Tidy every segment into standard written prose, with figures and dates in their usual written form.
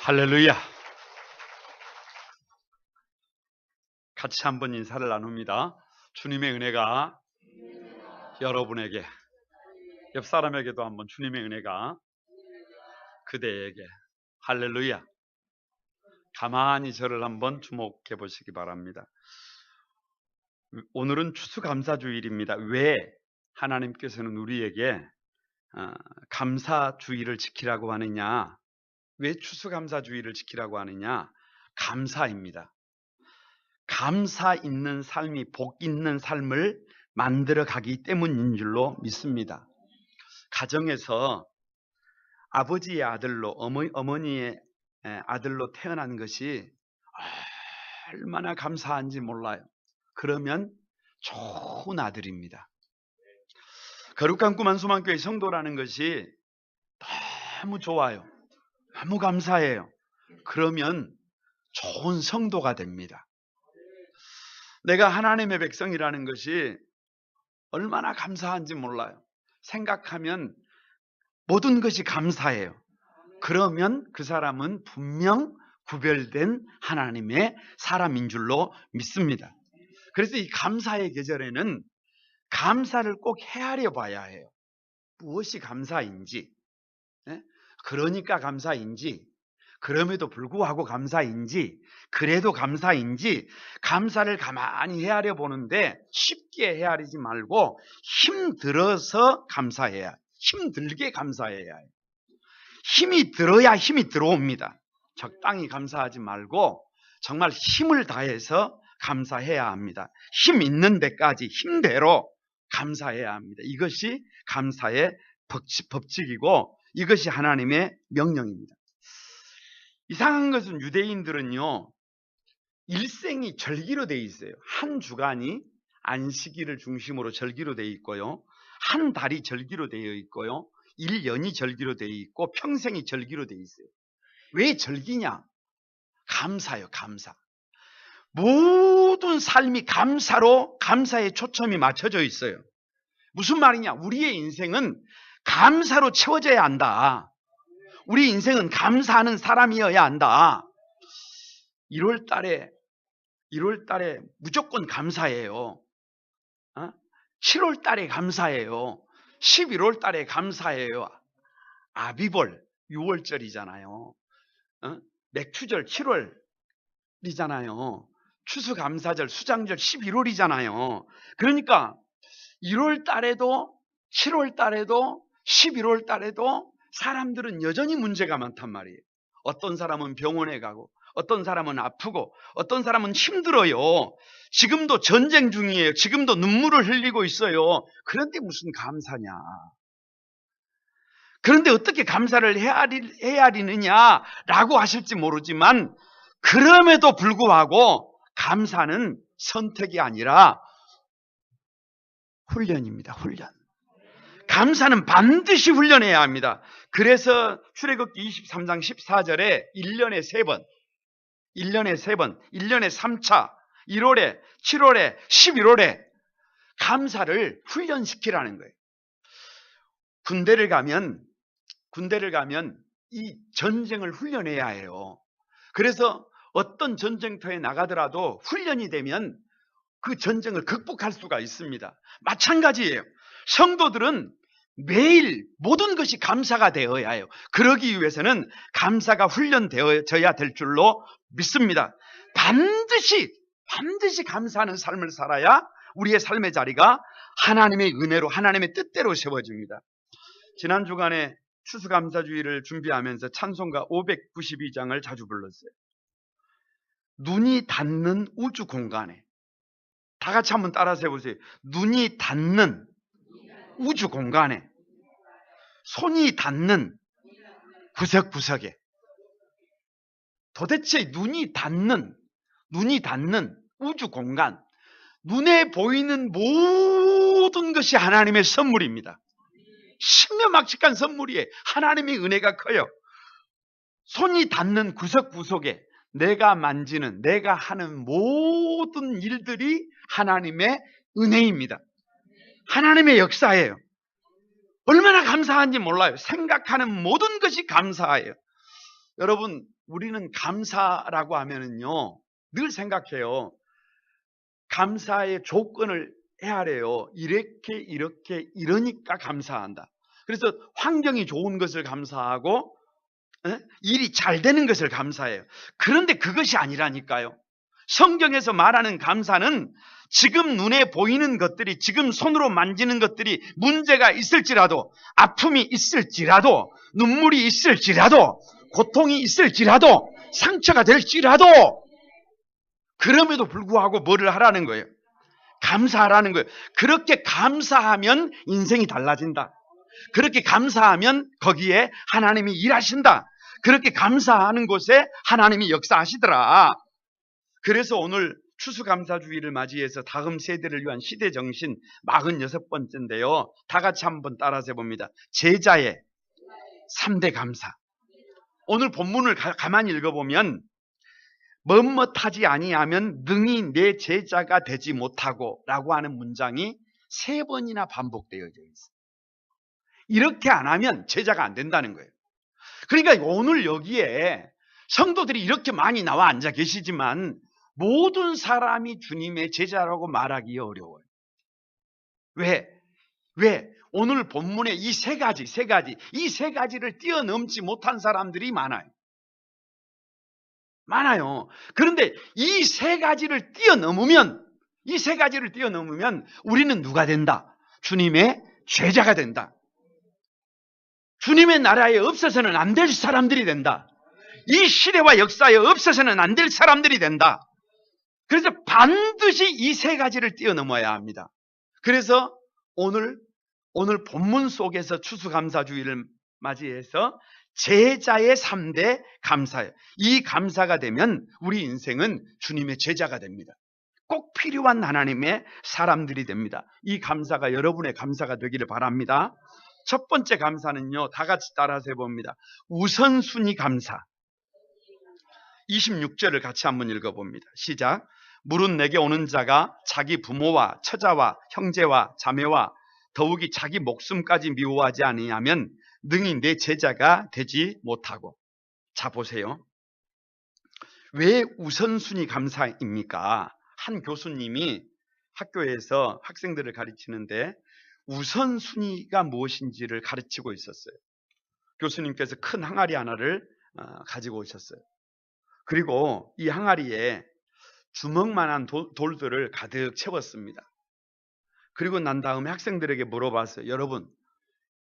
할렐루야. 같이 한번 인사를 나눕니다. 주님의 은혜가 여러분에게, 옆 사람에게도 한번 주님의 은혜가 그대에게. 할렐루야. 가만히 저를 한번 주목해 보시기 바랍니다. 오늘은 추수감사주일입니다. 왜 하나님께서는 우리에게 감사주일을 지키라고 하느냐? 왜 추수감사주일을 지키라고 하느냐? 감사입니다. 감사 있는 삶이 복 있는 삶을 만들어 가기 때문인 줄로 믿습니다. 가정에서 아버지의 아들로 어머니의 아들로 태어난 것이 얼마나 감사한지 몰라요. 그러면 좋은 아들입니다. 거룩한 꿈 한수만교회 성도라는 것이 너무 좋아요. 너무 감사해요. 그러면 좋은 성도가 됩니다. 내가 하나님의 백성이라는 것이 얼마나 감사한지 몰라요. 생각하면 모든 것이 감사해요. 그러면 그 사람은 분명 구별된 하나님의 사람인 줄로 믿습니다. 그래서 이 감사의 계절에는 감사를 꼭 헤아려 봐야 해요. 무엇이 감사인지, 그러니까 감사인지, 그럼에도 불구하고 감사인지, 그래도 감사인지, 감사를 가만히 헤아려 보는데 쉽게 헤아리지 말고 힘들어서 감사해야, 힘들게 감사해야 해요. 힘이 들어야 힘이 들어옵니다. 적당히 감사하지 말고 정말 힘을 다해서 감사해야 합니다. 힘 있는 데까지 힘대로 감사해야 합니다. 이것이 감사의 법칙이고 이것이 하나님의 명령입니다. 이상한 것은 유대인들은요, 일생이 절기로 되어 있어요. 한 주간이 안식일을 중심으로 절기로 되어 있고요, 한 달이 절기로 되어 있고요, 1년이 절기로 되어 있고 평생이 절기로 되어 있어요. 왜 절기냐? 감사요, 감사. 모든 삶이 감사로, 감사에 초점이 맞춰져 있어요. 무슨 말이냐? 우리의 인생은 감사로 채워져야 한다. 우리 인생은 감사하는 사람이어야 한다. 1월 달에 무조건 감사해요. 7월 달에 감사해요. 11월 달에 감사해요. 아비벌 6월절이잖아요. 맥추절 7월이잖아요. 추수감사절, 수장절 11월이잖아요. 그러니까 1월 달에도 7월 달에도 11월 달에도 사람들은 여전히 문제가 많단 말이에요. 어떤 사람은 병원에 가고, 어떤 사람은 아프고, 어떤 사람은 힘들어요. 지금도 전쟁 중이에요. 지금도 눈물을 흘리고 있어요. 그런데 무슨 감사냐? 그런데 어떻게 감사를 헤아리느냐라고 하실지 모르지만, 그럼에도 불구하고 감사는 선택이 아니라 훈련입니다. 훈련. 감사는 반드시 훈련해야 합니다. 그래서 출애굽기 23장 14절에 1년에 3번, 1년에 3차, 1월에, 7월에, 11월에 감사를 훈련시키라는 거예요. 군대를 가면 이 전쟁을 훈련해야 해요. 그래서 어떤 전쟁터에 나가더라도 훈련이 되면 그 전쟁을 극복할 수가 있습니다. 마찬가지예요. 성도들은 매일 모든 것이 감사가 되어야 해요. 그러기 위해서는 감사가 훈련되어져야 될 줄로 믿습니다. 반드시 감사하는 삶을 살아야 우리의 삶의 자리가 하나님의 은혜로, 하나님의 뜻대로 세워집니다. 지난 주간에 추수감사주일을 준비하면서 찬송가 592장을 자주 불렀어요. 눈이 닿는 우주 공간에, 다 같이 한번 따라서 해보세요. 눈이 닿는 우주 공간에, 손이 닿는 구석구석에. 도대체 눈이 닿는 우주 공간, 눈에 보이는 모든 것이 하나님의 선물입니다. 신묘막측한 선물이에요. 하나님의 은혜가 커요. 손이 닿는 구석구석에 내가 만지는, 내가 하는 모든 일들이 하나님의 은혜입니다. 하나님의 역사예요. 얼마나 감사한지 몰라요. 생각하는 모든 것이 감사해요. 여러분, 우리는 감사라고 하면은요, 늘 생각해요. 감사의 조건을 헤아려요. 이러니까 감사한다. 그래서 환경이 좋은 것을 감사하고 일이 잘 되는 것을 감사해요. 그런데 그것이 아니라니까요. 성경에서 말하는 감사는 지금 눈에 보이는 것들이, 지금 손으로 만지는 것들이 문제가 있을지라도, 아픔이 있을지라도, 눈물이 있을지라도, 고통이 있을지라도, 상처가 될지라도, 그럼에도 불구하고 뭐를 하라는 거예요? 감사하라는 거예요. 그렇게 감사하면 인생이 달라진다. 그렇게 감사하면 거기에 하나님이 일하신다. 그렇게 감사하는 곳에 하나님이 역사하시더라. 그래서 오늘 추수감사주의를 맞이해서 다음 세대를 위한 시대정신 46번째인데요. 다 같이 한번 따라서 해봅니다. 제자의 3대 감사. 오늘 본문을 가만히 읽어보면 멋뭇하지 아니하면 능히 내 제자가 되지 못하고 라고 하는 문장이 3번이나 반복되어져 있어요. 이렇게 안 하면 제자가 안 된다는 거예요. 그러니까 오늘 여기에 성도들이 이렇게 많이 나와 앉아 계시지만 모든 사람이 주님의 제자라고 말하기 어려워요. 왜? 오늘 본문에 이 세 가지를 뛰어넘지 못한 사람들이 많아요. 그런데 이 세 가지를 뛰어넘으면 우리는 누가 된다? 주님의 제자가 된다. 주님의 나라에 없어서는 안 될 사람들이 된다. 이 시대와 역사에 없어서는 안 될 사람들이 된다. 그래서 반드시 이 세 가지를 뛰어넘어야 합니다. 그래서 오늘 본문 속에서 추수감사주의를 맞이해서 제자의 3대 감사예요. 이 감사가 되면 우리 인생은 주님의 제자가 됩니다. 꼭 필요한 하나님의 사람들이 됩니다. 이 감사가 여러분의 감사가 되기를 바랍니다. 첫 번째 감사는요, 다 같이 따라서 해봅니다. 우선순위 감사. 26절을 같이 한번 읽어봅니다. 시작. 물은 내게 오는 자가 자기 부모와 처자와 형제와 자매와 더욱이 자기 목숨까지 미워하지 아니하면 능히 내 제자가 되지 못하고. 자, 보세요. 왜 우선순위 감사입니까? 한 교수님이 학교에서 학생들을 가르치는데 우선순위가 무엇인지를 가르치고 있었어요. 교수님께서 큰 항아리 하나를 가지고 오셨어요. 그리고 이 항아리에 주먹만한 돌들을 가득 채웠습니다. 그리고 난 다음에 학생들에게 물어봤어요. 여러분,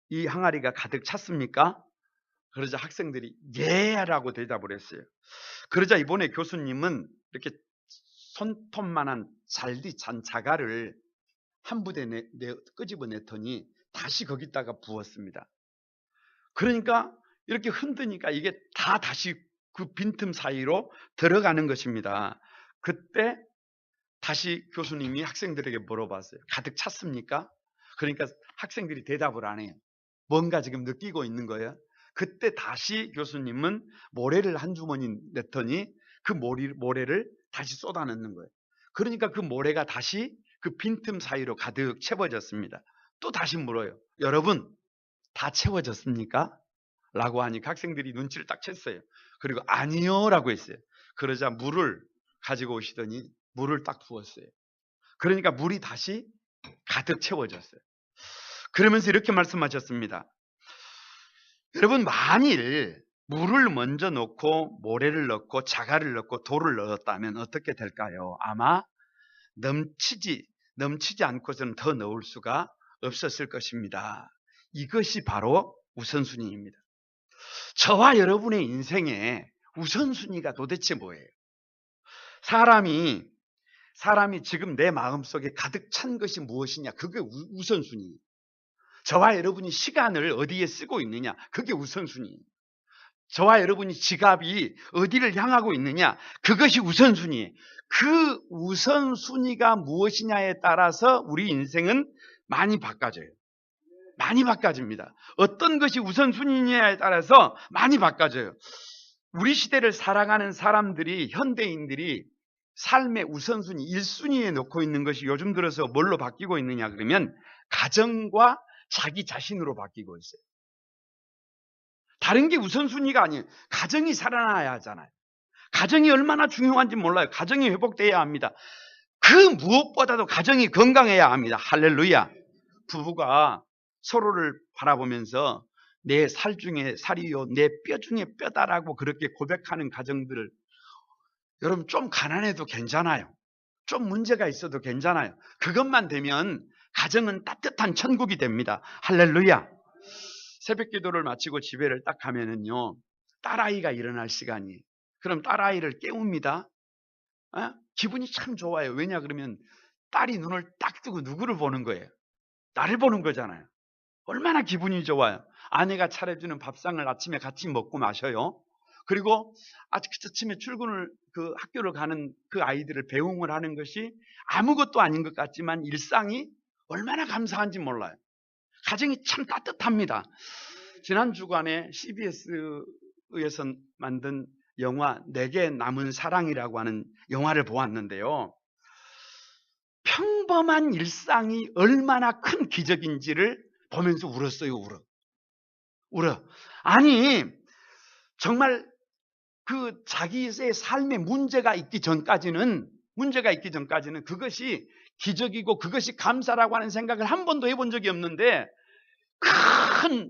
이 항아리가 가득 찼습니까? 그러자 학생들이 예 라고 대답을 했어요. 그러자 이번에 교수님은 이렇게 손톱만한 잘디 찬 자갈을 한 부대 끄집어냈더니 다시 거기다가 부었습니다. 그러니까 이렇게 흔드니까 이게 다시 그 빈틈 사이로 들어가는 것입니다. 그때 다시 교수님이 학생들에게 물어봤어요. 가득 찼습니까? 그러니까 학생들이 대답을 안 해요. 뭔가 지금 느끼고 있는 거예요. 그때 다시 교수님은 모래를 한 주머니 냈더니 그 모래를 다시 쏟아넣는 거예요. 그러니까 그 모래가 다시 그 빈틈 사이로 가득 채워졌습니다. 또 다시 물어요. 여러분, 다 채워졌습니까? 라고 하니까 학생들이 눈치를 딱 챘어요. 그리고 아니요 라고 했어요. 그러자 물을 가지고 오시더니 물을 딱 부었어요. 그러니까 물이 다시 가득 채워졌어요. 그러면서 이렇게 말씀하셨습니다. 여러분, 만일 물을 먼저 넣고 모래를 넣고 자갈을 넣고 돌을 넣었다면 어떻게 될까요? 아마 넘치지 않고서는 더 넣을 수가 없었을 것입니다. 이것이 바로 우선순위입니다. 저와 여러분의 인생에 우선순위가 도대체 뭐예요? 사람이 지금 내 마음속에 가득 찬 것이 무엇이냐? 그게 우선순위예요. 저와 여러분이 시간을 어디에 쓰고 있느냐? 그게 우선순위예요. 저와 여러분이 지갑이 어디를 향하고 있느냐? 그것이 우선순위예요. 그 우선순위가 무엇이냐에 따라서 우리 인생은 많이 바꿔져요. 많이 바꿔집니다. 어떤 것이 우선순위냐에 따라서 많이 바꿔져요. 우리 시대를 살아가는 사람들이, 현대인들이 삶의 우선순위, 1순위에 놓고 있는 것이 요즘 들어서 뭘로 바뀌고 있느냐 그러면 가정과 자기 자신으로 바뀌고 있어요. 다른 게 우선순위가 아니에요. 가정이 살아나야 하잖아요. 가정이 얼마나 중요한지 몰라요. 가정이 회복돼야 합니다. 그 무엇보다도 가정이 건강해야 합니다. 할렐루야. 부부가 서로를 바라보면서 내 살 중에 살이요, 내 뼈 중에 뼈다라고 그렇게 고백하는 가정들을, 여러분 좀 가난해도 괜찮아요. 좀 문제가 있어도 괜찮아요. 그것만 되면 가정은 따뜻한 천국이 됩니다. 할렐루야. 새벽 기도를 마치고 집에를 딱 가면은요, 딸아이가 일어날 시간이. 그럼 딸아이를 깨웁니다. 기분이 참 좋아요. 왜냐 그러면 딸이 눈을 딱 뜨고 누구를 보는 거예요? 나를 보는 거잖아요. 얼마나 기분이 좋아요. 아내가 차려주는 밥상을 아침에 같이 먹고 마셔요. 그리고 아침에 출근을 학교를 가는 그 아이들을 배웅을 하는 것이 아무것도 아닌 것 같지만 일상이 얼마나 감사한지 몰라요. 가정이 참 따뜻합니다. 지난 주간에 CBS에서 만든 영화 내게 남은 사랑이라고 하는 영화를 보았는데요. 평범한 일상이 얼마나 큰 기적인지를 보면서 울었어요. 울어. 아니 정말 그 자기의 삶에 문제가 있기 전까지는 그것이 기적이고 그것이 감사라고 하는 생각을 한 번도 해본 적이 없는데, 큰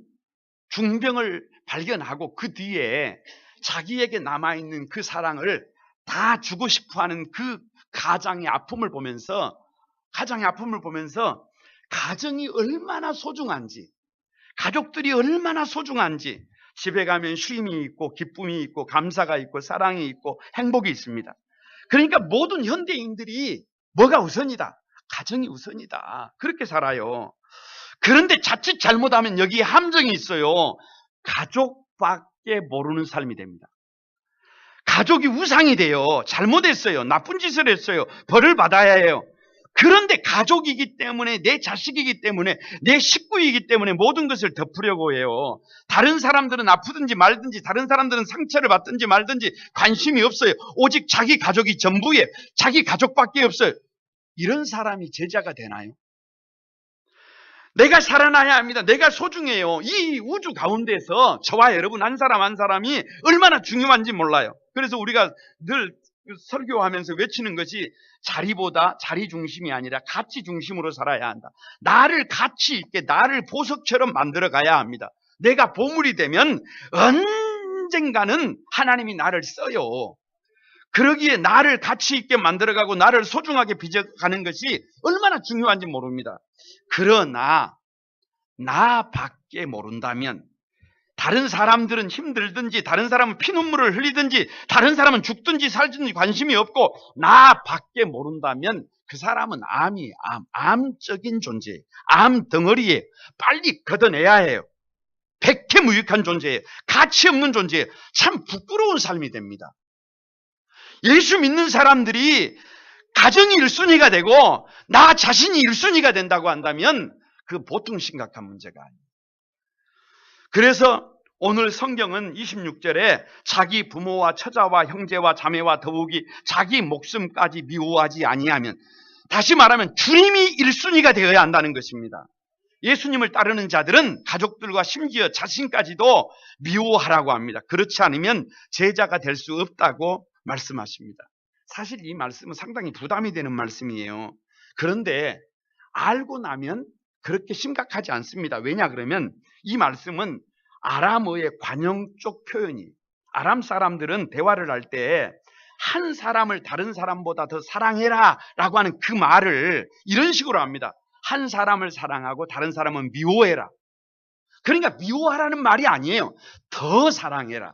중병을 발견하고 그 뒤에 자기에게 남아있는 그 사랑을 다 주고 싶어하는 그 가장의 아픔을 보면서 가정이 얼마나 소중한지, 가족들이 얼마나 소중한지, 집에 가면 쉼이 있고 기쁨이 있고 감사가 있고 사랑이 있고 행복이 있습니다. 그러니까 모든 현대인들이 뭐가 우선이다? 가정이 우선이다. 그렇게 살아요. 그런데 자칫 잘못하면 여기에 함정이 있어요. 가족밖에 모르는 삶이 됩니다. 가족이 우상이 돼요. 잘못했어요. 나쁜 짓을 했어요. 벌을 받아야 해요. 그런데 가족이기 때문에, 내 자식이기 때문에, 내 식구이기 때문에 모든 것을 덮으려고 해요. 다른 사람들은 아프든지 말든지, 다른 사람들은 상처를 받든지 말든지 관심이 없어요. 오직 자기 가족이 전부예요. 자기 가족밖에 없어요. 이런 사람이 제자가 되나요? 내가 살아나야 합니다. 내가 소중해요. 이 우주 가운데서 저와 여러분 한 사람 한 사람이 얼마나 중요한지 몰라요. 그래서 우리가 늘 설교하면서 외치는 것이 자리보다 자리 중심이 아니라 가치 중심으로 살아야 한다. 나를 가치 있게, 나를 보석처럼 만들어 가야 합니다. 내가 보물이 되면 언젠가는 하나님이 나를 써요. 그러기에 나를 가치 있게 만들어가고 나를 소중하게 빚어가는 것이 얼마나 중요한지 모릅니다. 그러나 나밖에 모른다면, 다른 사람들은 힘들든지 다른 사람은 피눈물을 흘리든지 다른 사람은 죽든지 살든지 관심이 없고 나밖에 모른다면 그 사람은 암적인 존재예요. 암 덩어리에 빨리 걷어내야 해요. 백해무익한 존재예요. 가치 없는 존재예요. 참 부끄러운 삶이 됩니다. 예수 믿는 사람들이 가정이 1순위가 되고 나 자신이 1순위가 된다고 한다면 그 보통 심각한 문제가 아니에요. 그래서 오늘 성경은 26절에 자기 부모와 처자와 형제와 자매와 더욱이 자기 목숨까지 미워하지 아니하면, 다시 말하면 주님이 1순위가 되어야 한다는 것입니다. 예수님을 따르는 자들은 가족들과 심지어 자신까지도 미워하라고 합니다. 그렇지 않으면 제자가 될 수 없다고 말씀하십니다. 사실 이 말씀은 상당히 부담이 되는 말씀이에요. 그런데 알고 나면 그렇게 심각하지 않습니다. 왜냐 그러면 이 말씀은 아람어의 관용적 표현이에요. 아람 사람들은 대화를 할 때 한 사람을 다른 사람보다 더 사랑해라 라고 하는 그 말을 이런 식으로 합니다. 한 사람을 사랑하고 다른 사람은 미워해라. 그러니까 미워하라는 말이 아니에요. 더 사랑해라.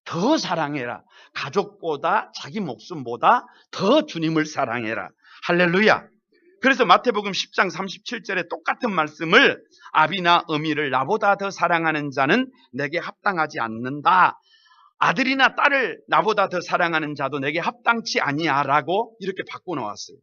더 사랑해라. 가족보다, 자기 목숨보다 더 주님을 사랑해라. 할렐루야. 그래서 마태복음 10장 37절에 똑같은 말씀을 아비나 어미를 나보다 더 사랑하는 자는 내게 합당하지 않는다. 아들이나 딸을 나보다 더 사랑하는 자도 내게 합당치 아니하라고 이렇게 바꿔놓았어요.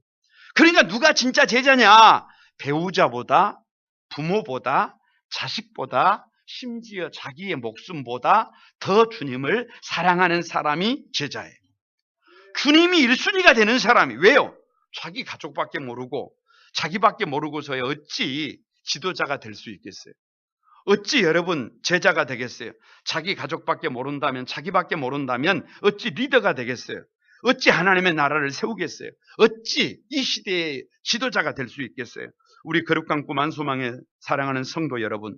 그러니까 누가 진짜 제자냐? 배우자보다, 부모보다, 자식보다, 심지어 자기의 목숨보다 더 주님을 사랑하는 사람이 제자예요. 주님이 1순위가 되는 사람이. 왜요? 자기 가족밖에 모르고 자기밖에 모르고서야 어찌 지도자가 될 수 있겠어요? 어찌 여러분 제자가 되겠어요? 자기 가족밖에 모른다면, 자기밖에 모른다면 어찌 리더가 되겠어요? 어찌 하나님의 나라를 세우겠어요? 어찌 이 시대의 지도자가 될 수 있겠어요? 우리 거룩한 꿈 안소망에 사랑하는 성도 여러분,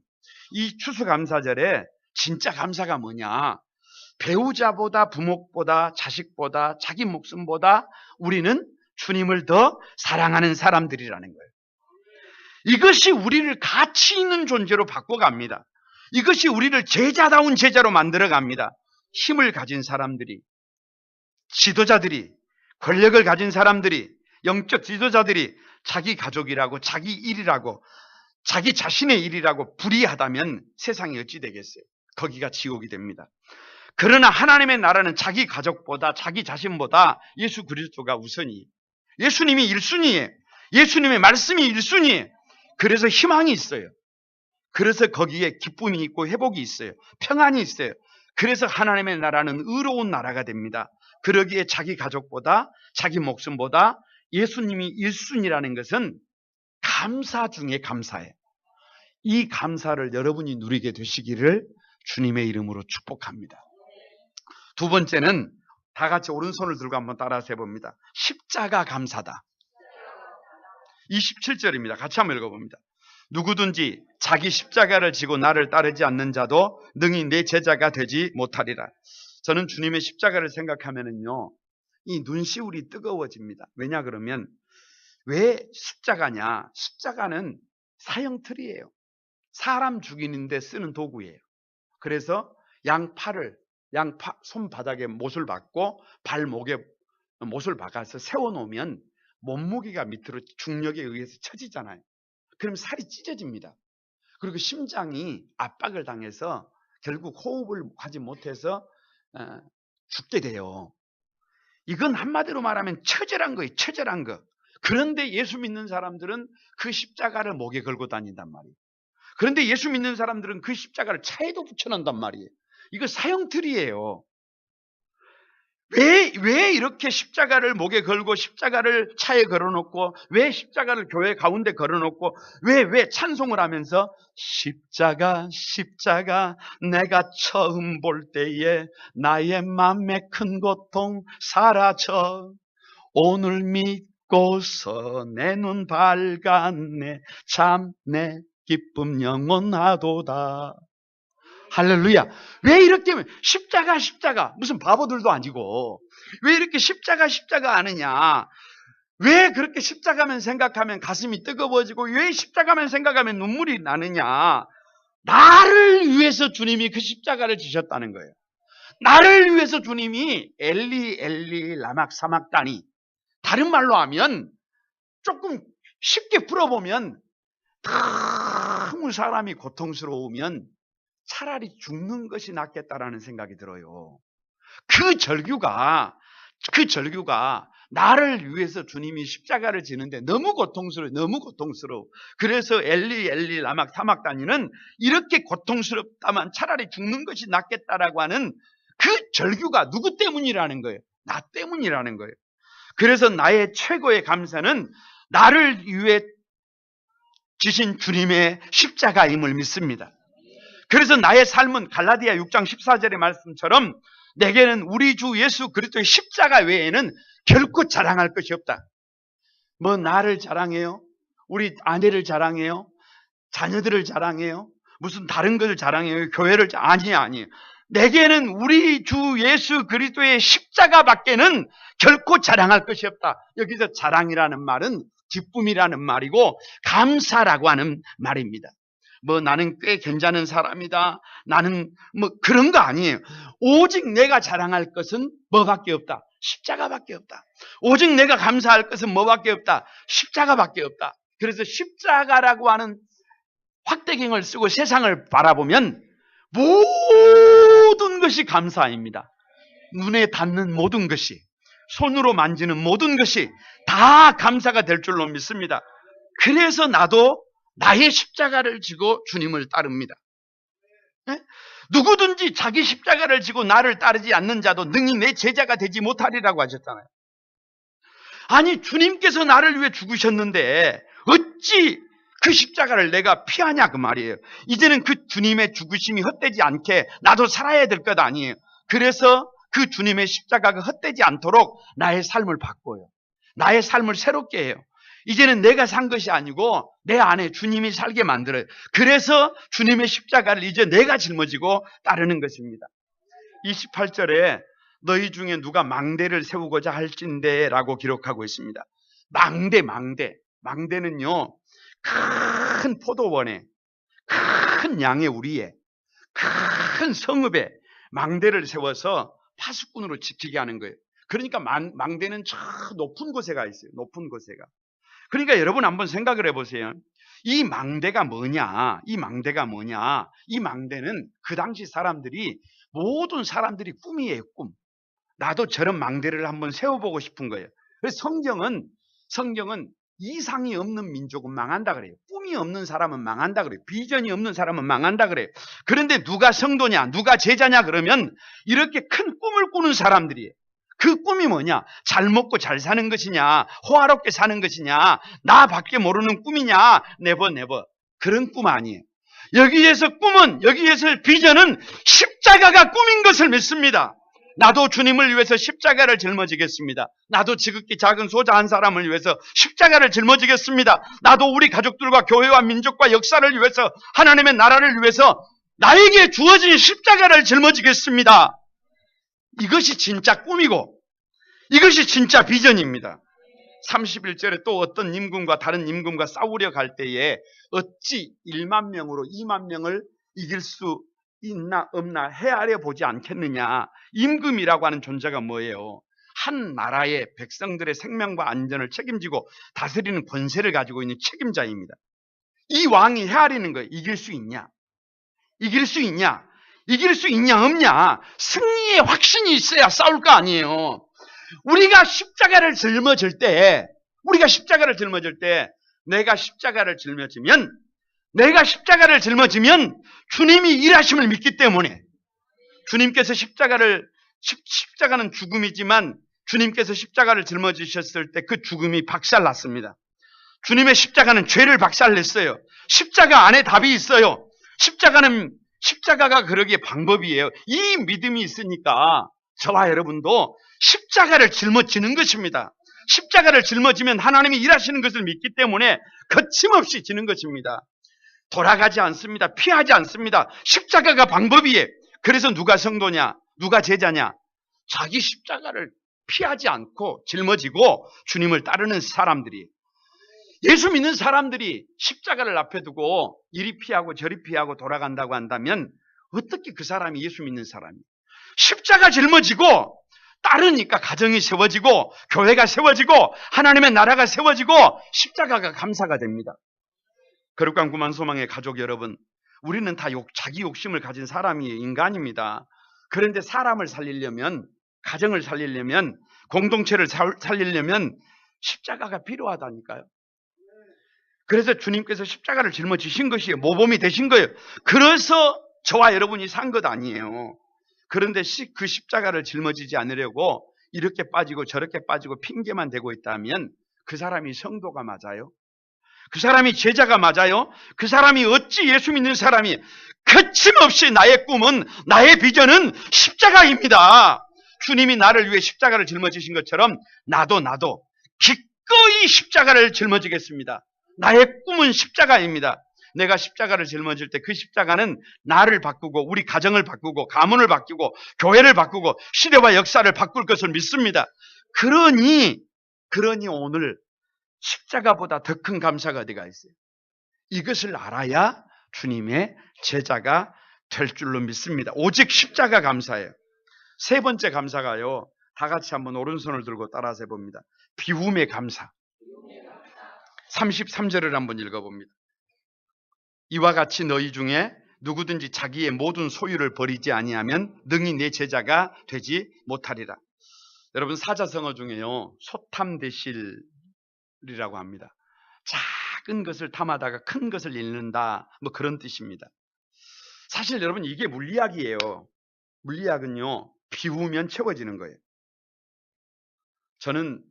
이 추수감사절에 진짜 감사가 뭐냐? 배우자보다, 부모보다, 자식보다, 자기 목숨보다 우리는 주님을 더 사랑하는 사람들이라는 거예요. 이것이 우리를 가치 있는 존재로 바꿔갑니다. 이것이 우리를 제자다운 제자로 만들어갑니다. 힘을 가진 사람들이, 지도자들이, 권력을 가진 사람들이, 영적 지도자들이 자기 가족이라고, 자기 일이라고, 자기 자신의 일이라고 불의하다면 세상이 어찌 되겠어요? 거기가 지옥이 됩니다. 그러나 하나님의 나라는 자기 가족보다, 자기 자신보다 예수 그리스도가 우선이에요. 예수님이 1순위예요. 예수님의 말씀이 1순위예요. 그래서 희망이 있어요. 그래서 거기에 기쁨이 있고 회복이 있어요. 평안이 있어요. 그래서 하나님의 나라는 의로운 나라가 됩니다. 그러기에 자기 가족보다, 자기 목숨보다 예수님이 1순위라는 것은 감사 중에 감사예요. 이 감사를 여러분이 누리게 되시기를 주님의 이름으로 축복합니다. 두 번째는 다 같이 오른손을 들고 한번 따라서 해봅니다. 십자가 감사다. 27절입니다. 같이 한번 읽어봅니다. 누구든지 자기 십자가를 지고 나를 따르지 않는 자도 능히 내 제자가 되지 못하리라. 저는 주님의 십자가를 생각하면은요, 이 눈시울이 뜨거워집니다. 왜냐 그러면 왜 십자가냐? 십자가는 사형틀이에요. 사람 죽이는데 쓰는 도구예요. 그래서 양팔을 손바닥에 못을 박고 발목에 못을 박아서 세워놓으면 몸무게가 밑으로 중력에 의해서 처지잖아요. 그럼 살이 찢어집니다. 그리고 심장이 압박을 당해서 결국 호흡을 하지 못해서 죽게 돼요. 이건 한마디로 말하면 처절한 거예요. 처절한 거. 그런데 예수 믿는 사람들은 그 십자가를 목에 걸고 다닌단 말이에요. 그런데 예수 믿는 사람들은 그 십자가를 차에도 붙여놓는단 말이에요. 이거 사형틀이에요. 왜 이렇게 십자가를 목에 걸고 십자가를 차에 걸어놓고 왜 십자가를 교회 가운데 걸어놓고 왜 찬송을 하면서 십자가 십자가 내가 처음 볼 때에 나의 맘에 큰 고통 사라져 오늘 믿고서 내 눈 밝았네 참 내 기쁨 영원하도다. 할렐루야. 왜 이렇게 십자가 무슨 바보들도 아니고 왜 이렇게 십자가 아느냐? 왜 그렇게 십자가만 생각하면 가슴이 뜨거워지고 왜 십자가만 생각하면 눈물이 나느냐? 나를 위해서 주님이 그 십자가를 지셨다는 거예요. 나를 위해서 주님이 엘리 라막 사막다니. 다른 말로 하면 조금 쉽게 풀어보면 너무 사람이 고통스러우면 차라리 죽는 것이 낫겠다라는 생각이 들어요. 그 절규가 나를 위해서 주님이 십자가를 지는데 너무 고통스러워. 그래서 엘리 라막 사막다니는 이렇게 고통스럽다만 차라리 죽는 것이 낫겠다라고 하는 그 절규가 누구 때문이라는 거예요? 나 때문이라는 거예요. 그래서 나의 최고의 감사는 나를 위해 지신 주님의 십자가임을 믿습니다. 그래서 나의 삶은 갈라디아 6장 14절의 말씀처럼 내게는 우리 주 예수 그리스도의 십자가 외에는 결코 자랑할 것이 없다. 뭐 나를 자랑해요? 우리 아내를 자랑해요? 자녀들을 자랑해요? 무슨 다른 것을 자랑해요? 교회를 아니에요. 내게는 우리 주 예수 그리스도의 십자가밖에는 결코 자랑할 것이 없다. 여기서 자랑이라는 말은 기쁨이라는 말이고 감사라고 하는 말입니다. 뭐 나는 꽤 괜찮은 사람이다. 나는 뭐 그런 거 아니에요. 오직 내가 자랑할 것은 뭐밖에 없다. 십자가밖에 없다. 오직 내가 감사할 것은 뭐밖에 없다. 십자가밖에 없다. 그래서 십자가라고 하는 확대경을 쓰고 세상을 바라보면 모든 것이 감사입니다. 눈에 닿는 모든 것이, 손으로 만지는 모든 것이 다 감사가 될 줄로 믿습니다. 그래서 나도 나의 십자가를 지고 주님을 따릅니다. 누구든지 자기 십자가를 지고 나를 따르지 않는 자도 능히 내 제자가 되지 못하리라고 하셨잖아요. 아니 주님께서 나를 위해 죽으셨는데 어찌 그 십자가를 내가 피하냐 그 말이에요. 이제는 그 주님의 죽으심이 헛되지 않게 나도 살아야 될 것 아니에요. 그래서 그 주님의 십자가가 헛되지 않도록 나의 삶을 바꿔요. 나의 삶을 새롭게 해요. 이제는 내가 산 것이 아니고 내 안에 주님이 살게 만들어요. 그래서 주님의 십자가를 이제 내가 짊어지고 따르는 것입니다. 28절에 너희 중에 누가 망대를 세우고자 할진대 라고 기록하고 있습니다. 망대는요, 큰 포도원에, 큰 양의 우리에, 큰 성읍에 망대를 세워서 파수꾼으로 지키게 하는 거예요. 그러니까 망대는 저 높은 곳에가 있어요. 높은 곳에가. 그러니까 여러분 한번 생각을 해보세요. 이 망대가 뭐냐? 이 망대는 그 당시 모든 사람들이 꿈이에요, 꿈. 나도 저런 망대를 한번 세워보고 싶은 거예요. 그래서 성경은 이상이 없는 민족은 망한다 그래요. 꿈이 없는 사람은 망한다 그래요. 비전이 없는 사람은 망한다 그래요. 그런데 누가 성도냐, 누가 제자냐 그러면 이렇게 큰 꿈을 꾸는 사람들이에요. 그 꿈이 뭐냐? 잘 먹고 잘 사는 것이냐? 호화롭게 사는 것이냐? 나밖에 모르는 꿈이냐? 네버. 그런 꿈 아니에요. 여기에서 비전은 십자가가 꿈인 것을 믿습니다. 나도 주님을 위해서 십자가를 짊어지겠습니다. 나도 지극히 작은 소자 한 사람을 위해서 십자가를 짊어지겠습니다. 나도 우리 가족들과 교회와 민족과 역사를 위해서, 하나님의 나라를 위해서 나에게 주어진 십자가를 짊어지겠습니다. 이것이 진짜 꿈이고 이것이 진짜 비전입니다. 31절에 또 어떤 임금과 다른 임금과 싸우려 갈 때에 어찌 1만 명으로 2만 명을 이길 수 있나 없나 헤아려 보지 않겠느냐. 임금이라고 하는 존재가 뭐예요? 한 나라의 백성들의 생명과 안전을 책임지고 다스리는 권세를 가지고 있는 책임자입니다. 이 왕이 헤아리는 거예요. 이길 수 있냐 없냐. 승리의 확신이 있어야 싸울 거 아니에요. 우리가 십자가를 짊어질 때 내가 십자가를 짊어지면 주님이 일하심을 믿기 때문에, 주님께서 십자가는 죽음이지만 주님께서 십자가를 짊어지셨을 때 그 죽음이 박살났습니다. 주님의 십자가는 죄를 박살냈어요. 십자가 안에 답이 있어요. 십자가가 그러기에 방법이에요. 이 믿음이 있으니까 저와 여러분도 십자가를 짊어지는 것입니다. 십자가를 짊어지면 하나님이 일하시는 것을 믿기 때문에 거침없이 지는 것입니다. 돌아가지 않습니다. 피하지 않습니다. 십자가가 방법이에요. 그래서 누가 성도냐, 누가 제자냐? 자기 십자가를 피하지 않고 짊어지고 주님을 따르는 사람들이, 예수 믿는 사람들이 십자가를 앞에 두고 이리 피하고 저리 피하고 돌아간다고 한다면 어떻게 그 사람이 예수 믿는 사람이? 십자가 짊어지고 따르니까 가정이 세워지고 교회가 세워지고 하나님의 나라가 세워지고 십자가가 감사가 됩니다. 거룩한 구만 소망의 가족 여러분, 우리는 다 자기 욕심을 가진 인간입니다. 그런데 사람을 살리려면, 가정을 살리려면, 공동체를 살리려면 십자가가 필요하다니까요. 그래서 주님께서 십자가를 짊어지신 것이에요. 모범이 되신 거예요. 그래서 저와 여러분이 산 것 아니에요. 그런데 그 십자가를 짊어지지 않으려고 이렇게 빠지고 저렇게 빠지고 핑계만 대고 있다면 그 사람이 성도가 맞아요? 그 사람이 제자가 맞아요? 그 사람이 어찌 예수 믿는 사람이? 거침없이 나의 꿈은, 나의 비전은 십자가입니다. 주님이 나를 위해 십자가를 짊어지신 것처럼 나도 기꺼이 십자가를 짊어지겠습니다. 나의 꿈은 십자가입니다. 내가 십자가를 짊어질 때 그 십자가는 나를 바꾸고 우리 가정을 바꾸고 가문을 바꾸고 교회를 바꾸고 시대와 역사를 바꿀 것을 믿습니다. 그러니 오늘 십자가보다 더 큰 감사가 어디가 있어요? 이것을 알아야 주님의 제자가 될 줄로 믿습니다. 오직 십자가 감사예요. 세 번째 감사가요, 다 같이 한번 오른손을 들고 따라서 해봅니다. 비움의 감사. 33절을 한번 읽어봅니다. 이와 같이 너희 중에 누구든지 자기의 모든 소유를 버리지 아니하면 능히 내 제자가 되지 못하리라. 여러분, 사자성어 중에요, 소탐대실이라고 합니다. 작은 것을 탐하다가 큰 것을 잃는다, 뭐 그런 뜻입니다. 사실 여러분, 이게 물리학이에요. 물리학은요, 비우면 채워지는 거예요. 저는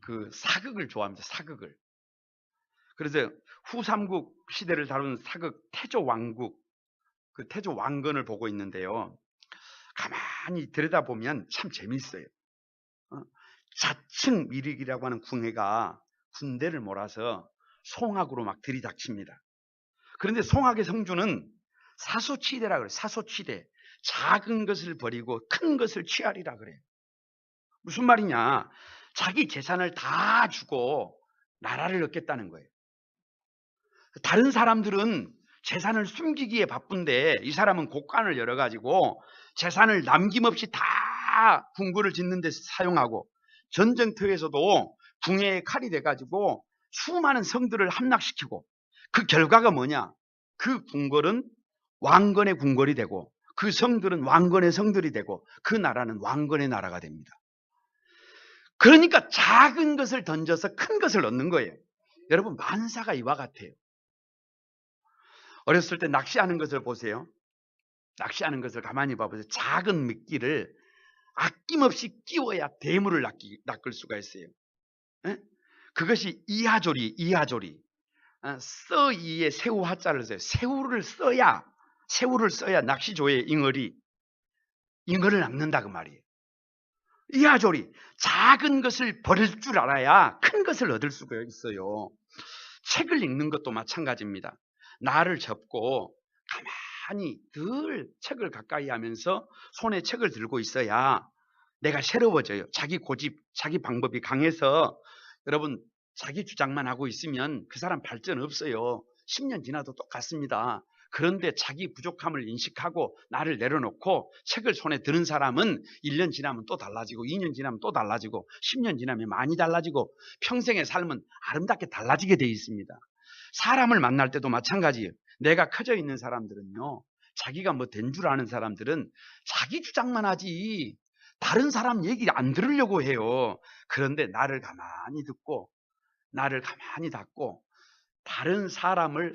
그 사극을 좋아합니다. 사극을. 그래서 후삼국 시대를 다룬 사극 태조 왕국, 그 태조 왕건을 보고 있는데요. 가만히 들여다보면 참 재밌어요. 자층 미륵이라고 하는 궁예가 군대를 몰아서 송악으로 막 들이닥칩니다. 그런데 송악의 성주는 사소치대라 그래요. 사소치대. 작은 것을 버리고 큰 것을 취하리라 그래요. 무슨 말이냐? 자기 재산을 다 주고 나라를 얻겠다는 거예요. 다른 사람들은 재산을 숨기기에 바쁜데 이 사람은 곡간을 열어가지고 재산을 남김없이 다 궁궐을 짓는 데 사용하고, 전쟁터에서도 궁예의 칼이 돼가지고 수많은 성들을 함락시키고, 그 결과가 뭐냐? 그 궁궐은 왕건의 궁궐이 되고, 그 성들은 왕건의 성들이 되고, 그 나라는 왕건의 나라가 됩니다. 그러니까 작은 것을 던져서 큰 것을 얻는 거예요. 여러분, 만사가 이와 같아요. 어렸을 때 낚시하는 것을 보세요. 낚시하는 것을 가만히 봐보세요. 작은 미끼를 아낌없이 끼워야 대물을 낚을 수가 있어요. 에? 그것이 이하조리. 써이에 새우 하자를 써요. 새우를 써야 낚시조의 잉어를 낚는다 그 말이에요. 이하조리. 작은 것을 버릴 줄 알아야 큰 것을 얻을 수가 있어요. 책을 읽는 것도 마찬가지입니다. 나를 접고 가만히 늘 책을 가까이 하면서 손에 책을 들고 있어야 내가 새로워져요. 자기 고집, 자기 방법이 강해서, 여러분, 자기 주장만 하고 있으면 그 사람 발전 없어요. 10년 지나도 똑같습니다. 그런데 자기 부족함을 인식하고 나를 내려놓고 책을 손에 드는 사람은 1년 지나면 또 달라지고, 2년 지나면 또 달라지고, 10년 지나면 많이 달라지고, 평생의 삶은 아름답게 달라지게 돼 있습니다. 사람을 만날 때도 마찬가지예요. 내가 커져 있는 사람들은요, 자기가 뭐 된 줄 아는 사람들은 자기 주장만 하지 다른 사람 얘기 안 들으려고 해요. 그런데 나를 가만히 듣고, 나를 가만히 닫고, 다른 사람을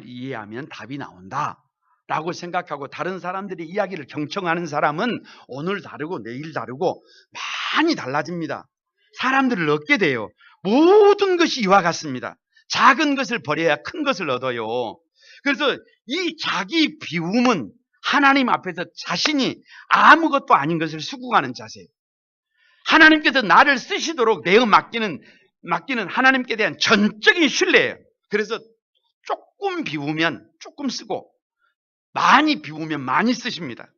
이해하면 답이 나온다 라고 생각하고, 다른 사람들의 이야기를 경청하는 사람은 오늘 다르고 내일 다르고 많이 달라집니다. 사람들을 얻게 돼요. 모든 것이 이와 같습니다. 작은 것을 버려야 큰 것을 얻어요. 그래서 이 자기 비움은 하나님 앞에서 자신이 아무것도 아닌 것을 수긍하는 자세예요. 하나님께서 나를 쓰시도록 내어 맡기는 하나님께 대한 전적인 신뢰예요. 그래서 조금 비우면 조금 쓰고, 많이 비우면 많이 쓰십니다.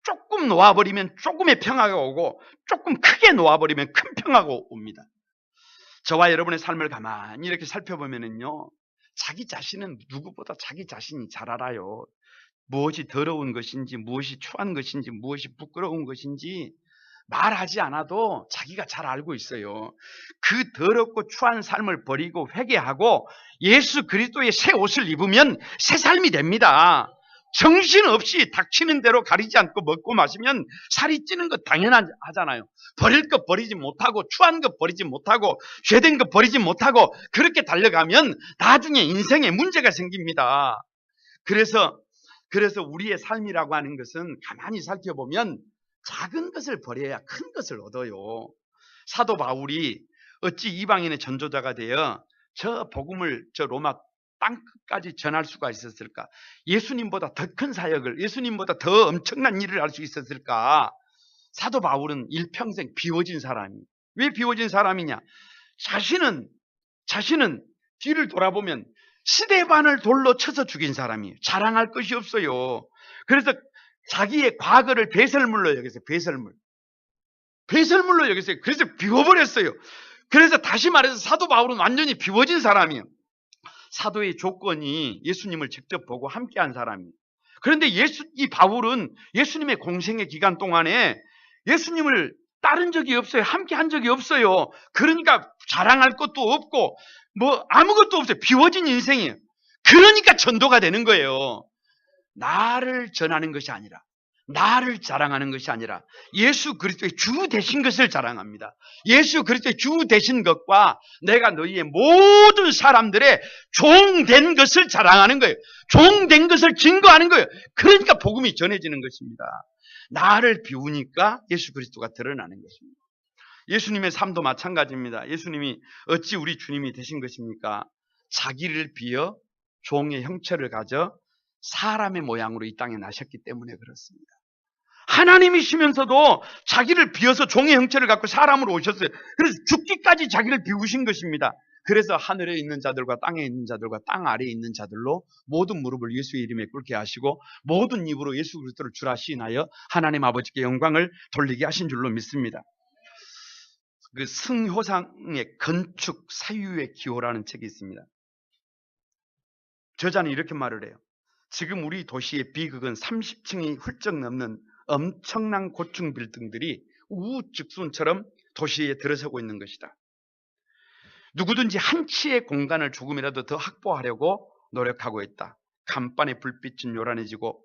조금 놓아버리면 조금의 평화가 오고, 조금 크게 놓아버리면 큰 평화가 옵니다. 저와 여러분의 삶을 가만히 이렇게 살펴보면요, 자기 자신은 누구보다 자기 자신이 잘 알아요. 무엇이 더러운 것인지, 무엇이 추한 것인지, 무엇이 부끄러운 것인지 말하지 않아도 자기가 잘 알고 있어요. 그 더럽고 추한 삶을 버리고 회개하고 예수 그리스도의 새 옷을 입으면 새 삶이 됩니다. 정신없이 닥치는 대로 가리지 않고 먹고 마시면 살이 찌는 것 당연하잖아요. 버릴 것 버리지 못하고, 추한 것 버리지 못하고, 죄된 것 버리지 못하고 그렇게 달려가면 나중에 인생에 문제가 생깁니다. 그래서 우리의 삶이라고 하는 것은 가만히 살펴보면 작은 것을 버려야 큰 것을 얻어요. 사도 바울이 어찌 이방인의 전도자가 되어 저 복음을 저 로마 땅끝까지 전할 수가 있었을까? 예수님보다 더 큰 사역을, 예수님보다 더 엄청난 일을 할 수 있었을까? 사도 바울은 일평생 비워진 사람이. 왜 비워진 사람이냐? 자신은 뒤를 돌아보면 스데반을 돌로 쳐서 죽인 사람이에요. 자랑할 것이 없어요. 그래서 자기의 과거를 배설물로 여겼어요. 배설물로 여겼어요. 그래서 비워버렸어요. 그래서 다시 말해서 사도 바울은 완전히 비워진 사람이에요. 사도의 조건이 예수님을 직접 보고 함께한 사람이에요. 그런데 이 바울은 예수님의 공생의 기간 동안에 예수님을 따른 적이 없어요. 함께한 적이 없어요. 그러니까 자랑할 것도 없고 뭐 아무것도 없어요. 비워진 인생이에요. 그러니까 전도가 되는 거예요. 나를 전하는 것이 아니라, 나를 자랑하는 것이 아니라 예수 그리스도의 주 되신 것을 자랑합니다. 예수 그리스도의 주 되신 것과 내가 너희의 모든 사람들의 종 된 것을 자랑하는 거예요. 종 된 것을 증거하는 거예요. 그러니까 복음이 전해지는 것입니다. 나를 비우니까 예수 그리스도가 드러나는 것입니다. 예수님의 삶도 마찬가지입니다. 예수님이 어찌 우리 주님이 되신 것입니까? 자기를 비어 종의 형체를 가져 사람의 모양으로 이 땅에 나셨기 때문에 그렇습니다. 하나님이시면서도 자기를 비어서 종의 형체를 갖고 사람으로 오셨어요. 그래서 죽기까지 자기를 비우신 것입니다. 그래서 하늘에 있는 자들과 땅에 있는 자들과 땅 아래에 있는 자들로 모든 무릎을 예수의 이름에 꿇게 하시고 모든 입으로 예수 그리스도를 주라 시인하여 하나님 아버지께 영광을 돌리게 하신 줄로 믿습니다. 그 승효상의 건축 사유의 기호라는 책이 있습니다. 저자는 이렇게 말을 해요. 지금 우리 도시의 비극은 30층이 훌쩍 넘는 엄청난 고층 빌딩들이 우후죽순처럼 도시에 들어서고 있는 것이다. 누구든지 한 치의 공간을 조금이라도 더 확보하려고 노력하고 있다. 간판의 불빛은 요란해지고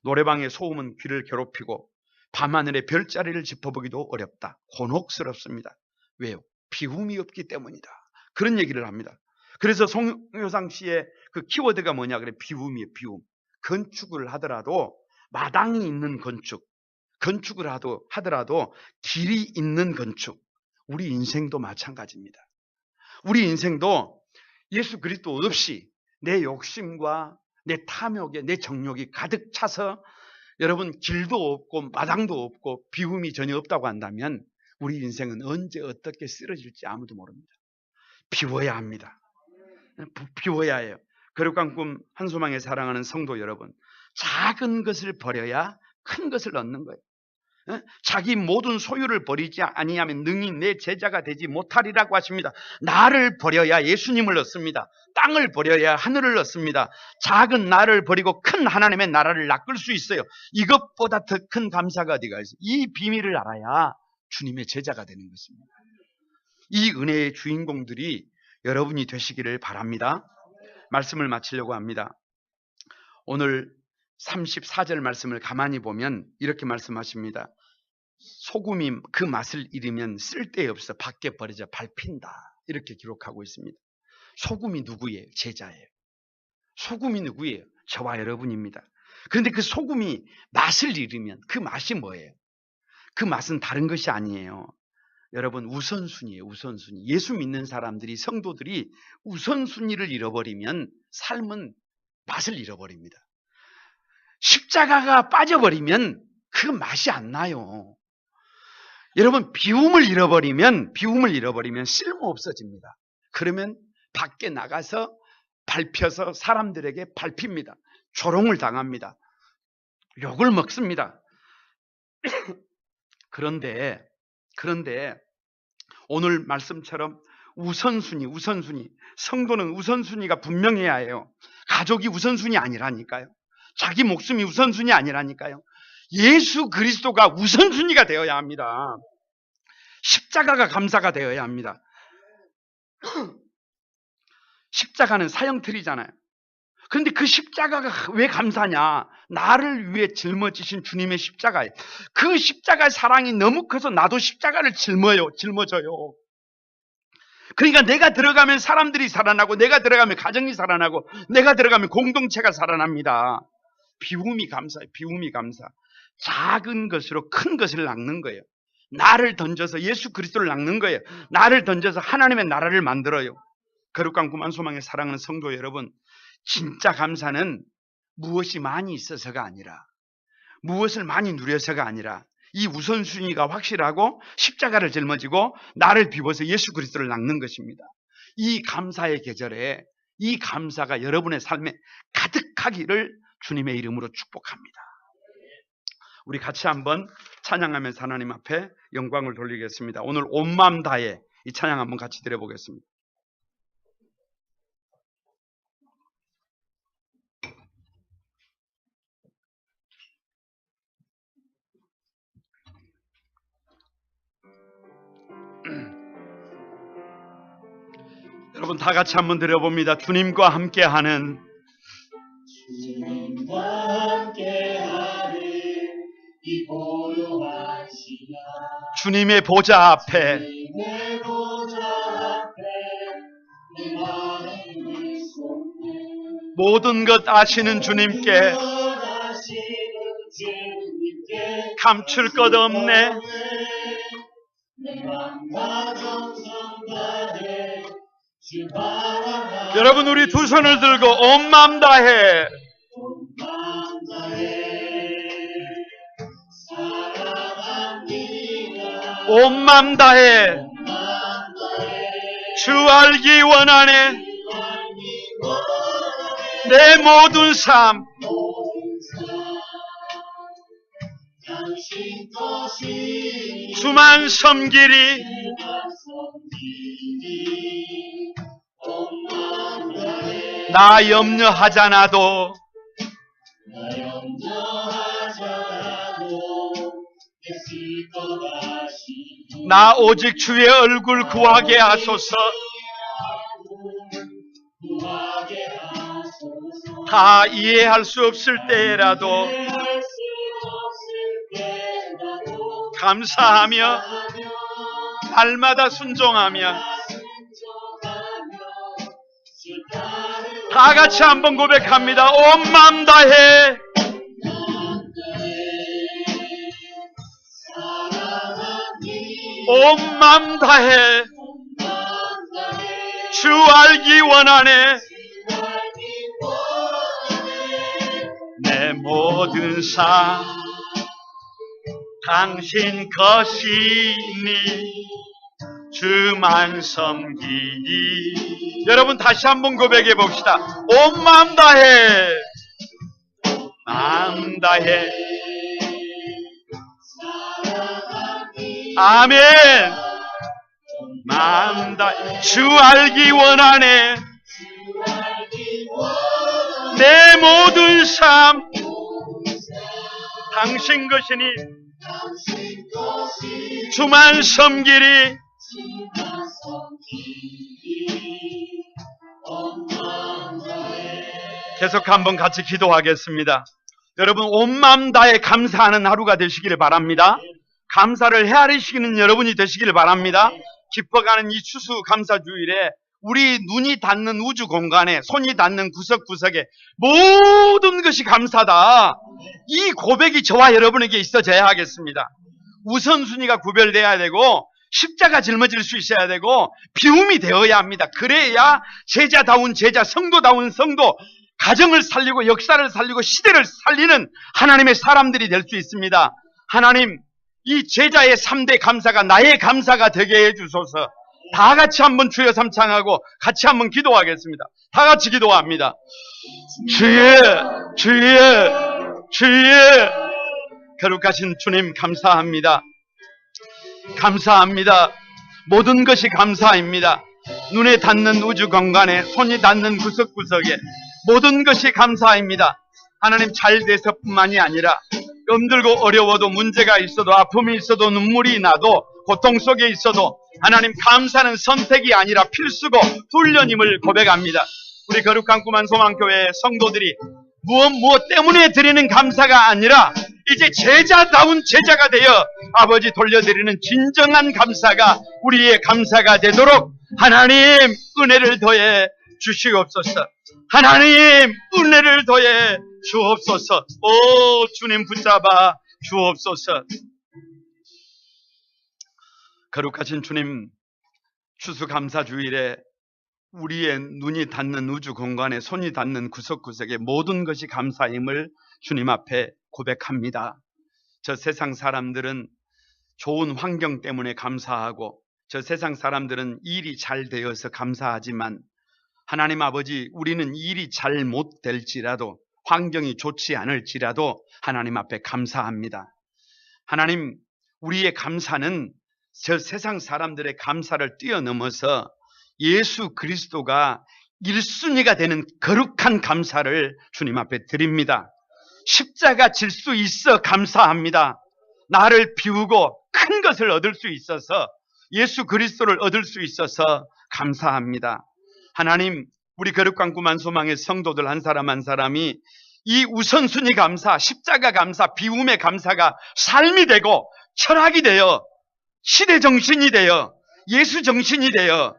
노래방의 소음은 귀를 괴롭히고 밤하늘의 별자리를 짚어보기도 어렵다. 곤혹스럽습니다. 왜요? 비움이 없기 때문이다. 그런 얘기를 합니다. 그래서 송효상 씨의 그 키워드가 뭐냐 그래? 비움이에요. 비움. 건축을 하더라도 마당이 있는 건축을 하더라도 길이 있는 건축. 우리 인생도 마찬가지입니다. 우리 인생도 예수 그리스도 없이 내 욕심과 내 탐욕에 내 정욕이 가득 차서 여러분 길도 없고 마당도 없고 비움이 전혀 없다고 한다면 우리 인생은 언제 어떻게 쓰러질지 아무도 모릅니다. 비워야 합니다. 비워야 해요. 거룩한 꿈 한소망에 사랑하는 성도 여러분, 작은 것을 버려야 큰 것을 얻는 거예요. 자기 모든 소유를 버리지 아니하면 능히 내 제자가 되지 못하리라고 하십니다. 나를 버려야 예수님을 얻습니다. 땅을 버려야 하늘을 얻습니다. 작은 나를 버리고 큰 하나님의 나라를 낚을 수 있어요. 이것보다 더 큰 감사가 어디가 있어요? 이 비밀을 알아야 주님의 제자가 되는 것입니다. 이 은혜의 주인공들이 여러분이 되시기를 바랍니다. 말씀을 마치려고 합니다. 오늘 34절 말씀을 가만히 보면 이렇게 말씀하십니다. 소금이 그 맛을 잃으면 쓸데없어 밖에 버려져 밟힌다. 이렇게 기록하고 있습니다. 소금이 누구예요? 제자예요. 소금이 누구예요? 저와 여러분입니다. 그런데 그 소금이 맛을 잃으면 그 맛이 뭐예요? 그 맛은 다른 것이 아니에요. 여러분, 우선순위예요. 우선순위. 예수 믿는 사람들이, 성도들이 우선순위를 잃어버리면 삶은 맛을 잃어버립니다. 십자가가 빠져버리면 그 맛이 안 나요. 여러분, 비움을 잃어버리면 쓸모없어집니다. 그러면 밖에 나가서 밟혀서 사람들에게 밟힙니다. 조롱을 당합니다. 욕을 먹습니다. 그런데 오늘 말씀처럼 우선순위, 성도는 우선순위가 분명해야 해요. 가족이 우선순위 아니라니까요. 자기 목숨이 우선순위 아니라니까요. 예수 그리스도가 우선순위가 되어야 합니다. 십자가가 감사가 되어야 합니다. 십자가는 사형틀이잖아요. 그런데 그 십자가가 왜 감사냐? 나를 위해 짊어지신 주님의 십자가예요. 그 십자가의 사랑이 너무 커서 나도 십자가를 짊어져요. 그러니까 내가 들어가면 사람들이 살아나고, 내가 들어가면 가정이 살아나고, 내가 들어가면 공동체가 살아납니다. 비움이 감사해요. 비움이 감사. 작은 것으로 큰 것을 낚는 거예요. 나를 던져서 예수 그리스도를 낚는 거예요. 나를 던져서 하나님의 나라를 만들어요. 거룩한 꿈 한소망에 사랑하는 성도 여러분, 진짜 감사는 무엇이 많이 있어서가 아니라, 무엇을 많이 누려서가 아니라, 이 우선순위가 확실하고 십자가를 짊어지고 나를 비워서 예수 그리스도를 낚는 것입니다. 이 감사의 계절에 이 감사가 여러분의 삶에 가득하기를 주님의 이름으로 축복합니다. 우리 같이 한번 찬양하면서 하나님 앞에 영광을 돌리겠습니다. 오늘 온 마음 다해 이 찬양 한번 같이 드려보겠습니다. 여러분 다 같이 한번 드려봅니다. 주님과 함께하는 이 고요한 시간 주님의 보좌 앞에 모든 것 아시는 주님께 감출 것 없네. 여러분, 우리 두 손을 들고 온 마음 다해 온 마음 다해 주 알기 원하네. 내 모든 삶 주만 섬기리. 나 염려하잖아도 나 오직 주의 얼굴 구하게 하소서. 다 이해할 수 없을 때라도 감사하며 날마다 순종하며 다 같이 한번 고백합니다. 온 마음 다해 온 마음 다해 주 알기 원하네. 내 모든 삶 당신 것이니 주만 섬기니. 여러분 다시 한번 고백해 봅시다. 온 마음 다해 마음 다해. 아멘. 마음 다해 주 알기 원하네. 내 모든 삶 당신 것이니 주만 섬기리. 계속 한번 같이 기도하겠습니다. 여러분 온 마음 다해 감사하는 하루가 되시기를 바랍니다. 감사를 헤아리시는 여러분이 되시기를 바랍니다. 깊어가는 이 추수감사주일에 우리 눈이 닿는 우주 공간에, 손이 닿는 구석구석에 모든 것이 감사다. 이 고백이 저와 여러분에게 있어져야 하겠습니다. 우선순위가 구별되어야 되고 십자가 짊어질 수 있어야 되고 비움이 되어야 합니다. 그래야 제자다운 제자, 성도다운 성도, 가정을 살리고 역사를 살리고 시대를 살리는 하나님의 사람들이 될 수 있습니다. 하나님, 이 제자의 3대 감사가 나의 감사가 되게 해주소서. 다 같이 한번 주여 삼창하고 같이 한번 기도하겠습니다. 다 같이 기도합니다. 주여, 주여, 주여. 거룩하신 주님 감사합니다. 감사합니다. 모든 것이 감사입니다. 눈에 닿는 우주 공간에, 손이 닿는 구석구석에 모든 것이 감사입니다. 하나님, 잘 돼서뿐만이 아니라 힘들고 어려워도, 문제가 있어도, 아픔이 있어도, 눈물이 나도, 고통 속에 있어도 하나님, 감사는 선택이 아니라 필수고 훈련임을 고백합니다. 우리 거룩한 구만 소망교회 성도들이 무엇 때문에 드리는 감사가 아니라 이제 제자다운 제자가 되어 아버지 돌려드리는 진정한 감사가 우리의 감사가 되도록 하나님 은혜를 더해 주시옵소서. 하나님 은혜를 더해 주옵소서. 오 주님 붙잡아 주옵소서. 거룩하신 주님, 추수감사주일에 우리의 눈이 닿는 우주 공간에, 손이 닿는 구석구석에 모든 것이 감사임을 주님 앞에 고백합니다. 저 세상 사람들은 좋은 환경 때문에 감사하고, 저 세상 사람들은 일이 잘 되어서 감사하지만 하나님 아버지, 우리는 일이 잘 못 될지라도, 환경이 좋지 않을지라도 하나님 앞에 감사합니다. 하나님, 우리의 감사는 저 세상 사람들의 감사를 뛰어넘어서 예수 그리스도가 1순위가 되는 거룩한 감사를 주님 앞에 드립니다. 십자가 질 수 있어 감사합니다. 나를 비우고 큰 것을 얻을 수 있어서, 예수 그리스도를 얻을 수 있어서 감사합니다. 하나님, 우리 거룩한 구만 소망의 성도들 한 사람 한 사람이 이 우선순위 감사, 십자가 감사, 비움의 감사가 삶이 되고 철학이 되어 시대 정신이 되어 예수 정신이 되어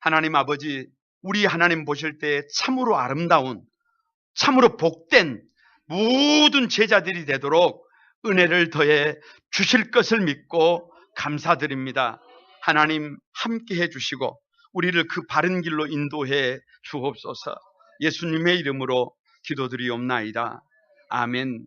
하나님 아버지, 우리 하나님 보실 때 참으로 아름다운, 참으로 복된 모든 제자들이 되도록 은혜를 더해 주실 것을 믿고 감사드립니다. 하나님 함께 해주시고 우리를 그 바른 길로 인도해 주옵소서. 예수님의 이름으로 기도드리옵나이다. 아멘.